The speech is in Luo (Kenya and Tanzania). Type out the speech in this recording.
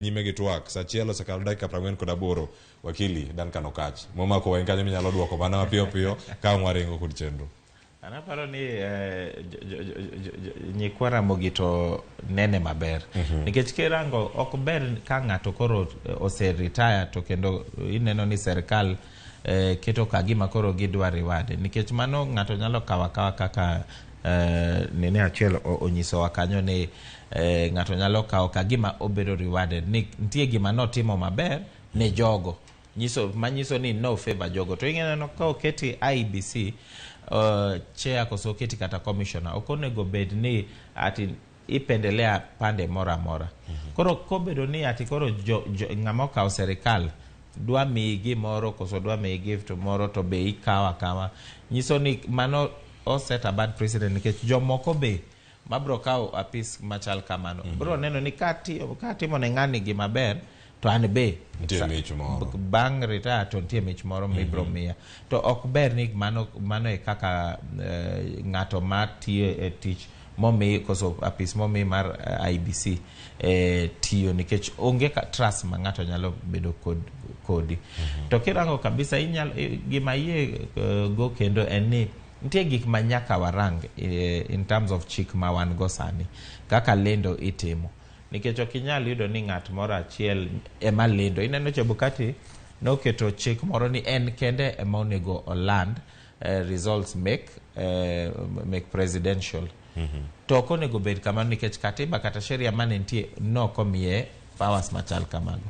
nyime gi twak sachielo sakal dakika 48 wakili Duncan Okatch momako wen kanyo minyalo duoko mana mapiyo piyo ka ngwaringo kod chenro. Anaparo ni nyikwa Ramogi to nene maber nikech kirango ok ber ka ng'ato koro ose retire to kendo ineno ni serikal keto kagima koro gidwa riwade nikech mano ng'ato nyalo kawa kaka nene achiel onyiso wakanyo ni ng'ato nyalo kawo kagima obedo rewarded ni nitie gima notimo maber ne jogo manyiso ni no favor jogo to ing'eno ka oketi IEBC chair koso keti kata komishona ok onego bed ni ati ipendelea pande mora mora koro kobedo ni ati koro ng'ama okawo serikal dwa miyi gimoro koso dwa miyi gift moro to be ikawa kama nyiso ni mano o set a bad precedent nikech jomoko be mabro kawo apis machal kamano bro neno ni katimo ne ng'ani gima ber to an be bang' retire to nitie mich moro mibro miya to ok ber ni mano e kaka ng'ato matiyo e tich momi koso apis momi mar IEBC tiyo nikech onge trust ma ng'ato nyalo bedo kodi to kirango kabisa gima yie go kendo en ni nitie gik ma nyaka warang in terms of chik ma wan go sani kaka lendo itimo nikech ok inyal yudo ni ng'at moro achiel ema lendo ineno Chebukati noketo chik moro ni en kende ema onego oland results make presidential to ok onego bed kamano nikech katiba kata sheria mane nitie no komiye powers machal kamago